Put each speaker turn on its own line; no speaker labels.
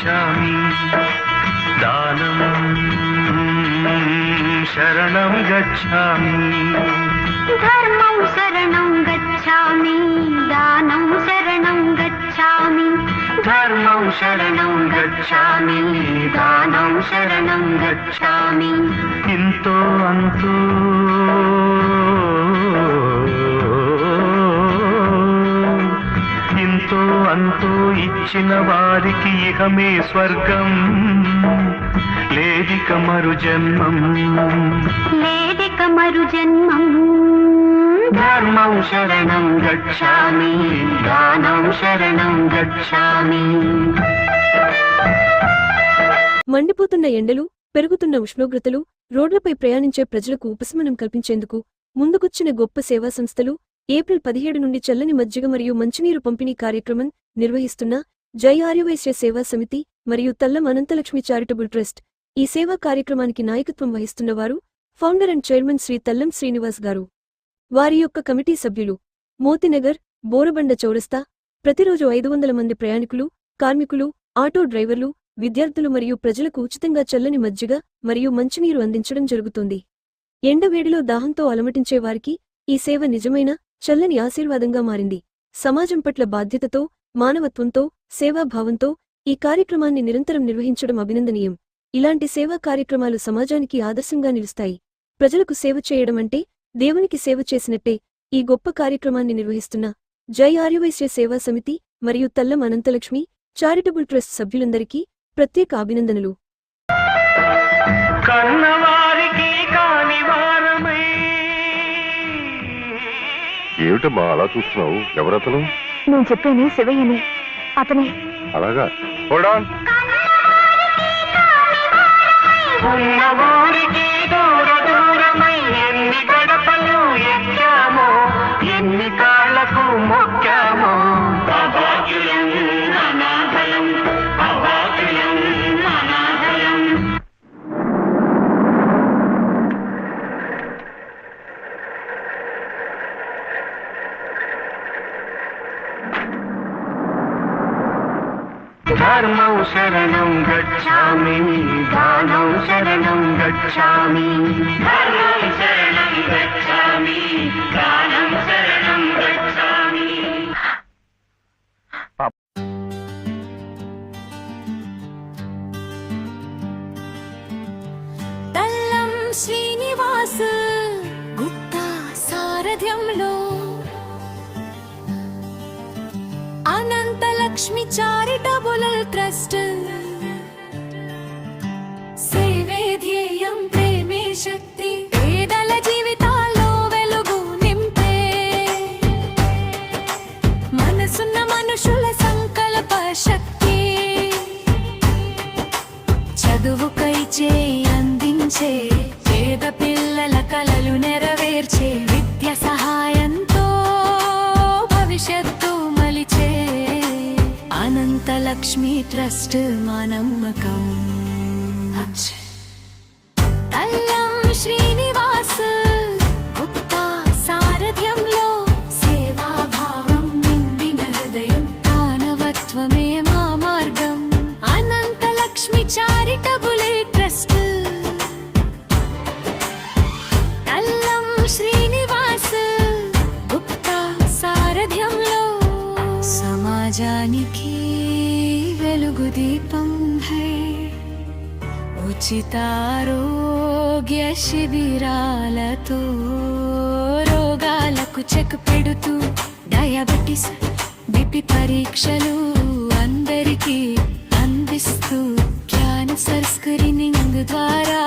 गच्छामि दानं शरणं गच्छामि
धर्मं शरणं गच्छामि दानं शरणं गच्छामि
धर्मं शरणं गच्छामि दानं शरणं गच्छामि इंतो अंतो ఇంతో అంతో ఇచ్చిన వారికి ఇహమే స్వర్గం లేదిక మరు జన్మం ధర్మం శరణం గచ్ఛామి దానం శరణం గచ్ఛామి.
మండిపోతున్న ఎండలు, పెరుగుతున్న ఉష్ణోగ్రతలు, రోడ్లపై ప్రయాణించే ప్రజలకు ఉపశమనం కల్పించేందుకు ముందుకొచ్చిన గొప్ప సేవా సంస్థలు ఏప్రిల్ 17 నుండి చల్లని మజ్జిగ మరియు మంచినీరు పంపిణీ కార్యక్రమం నిర్వహిస్తున్న జై ఆర్యవైశ్య సేవా సమితి మరియు తల్లం అనంతలక్ష్మి చారిటబుల్ ట్రస్ట్. ఈ సేవా కార్యక్రమానికి నాయకత్వం వహిస్తున్నవారు ఫౌండర్ అండ్ చైర్మన్ శ్రీ తల్లం శ్రీనివాస్ గారు. వారి యొక్క కమిటీ సభ్యులు మోతినగర్, బోరబండ చౌరస్తా. ప్రతిరోజు 500 మంది ప్రయాణికులు, కార్మికులు, ఆటో డ్రైవర్లు, విద్యార్థులు మరియు ప్రజలకు ఉచితంగా చల్లని మజ్జిగ మరియు మంచినీరు అందించడం జరుగుతోంది. ఎండవేడిలో దాహంతో అలమటించే వారికి ఈ సేవ నిజమైన చల్లని ఆశీర్వాదంగా మారింది. సమాజం పట్ల బాధ్యతతో, మానవత్వంతో, సేవాభావంతో ఈ కార్యక్రమాన్ని నిరంతరం నిర్వహించడం అభినందనీయం. ఇలాంటి సేవా కార్యక్రమాలు సమాజానికి ఆదర్శంగా నిలుస్తాయి. ప్రజలకు సేవ చేయడం అంటే దేవునికి సేవ చేసినట్టే. ఈ గొప్ప కార్యక్రమాన్ని నిర్వహిస్తున్న జై ఆర్యవైశ్య సేవా సమితి మరియు తల్లం అనంతలక్ష్మి చారిటబుల్ ట్రస్ట్ సభ్యులందరికీ ప్రత్యేక అభినందనలు.
ఏమిటమ్మా అలా చూస్తున్నావు? ఎవరతను?
నేను చెప్పేది శివయ్యని. అతనే.
అలాగా?
ఎన్ని గడపలు ఎక్కామో, ఎన్ని కాళ్లకు మొక్కామో, అభాగ్యులం అనాథలం, అభాగ్యులం అనాథలం. ధర్మం శరణం గచ్ఛామి దానం శరణం గచ్ఛామి ధర్మం శరణం గచ్ఛామి దానం శరణం గచ్ఛామి.
తల్లం శ్రీనివాస్ గుప్తా సారథ్యంలో అనంతలక్ష్మి చారిటబుల్ ట్రస్ట్ సేవే ధ్యేయం, ప్రేమే శక్తి, పేదల జీవితాల్లో వెలుగు నింపే మనసున్న మనుషుల సంకల్ప శక్తి. చదువుకై చేయి అందించే, పేద పిల్లల కలలు నెరవేర్చే, విద్య సహాయంతో భవిష్యత్తు మలిచే అనంతలక్ష్మి ట్రస్ట్ మా నమ్మకం. తల్లం శ్రీనివాస్ గుప్తా సారథ్యంలో సేవాభావం నిండిన హృదయం, మానవత్వమే మా మార్గం. Ananthalakshmi charitable trust. తల్లం శ్రీనివాస్ గుప్తా సారథ్యంలో సమాజానికి వెలుగు దీపం హై. ఉచితారోగ్య శిబిరాలతో రోగాలకు చెక్ పెడుతూ, డయాబెటిస్, బిపి పరీక్షలు అందరికీ అందిస్తూ, క్యాన్సర్ స్క్రీనింగ్ ద్వారా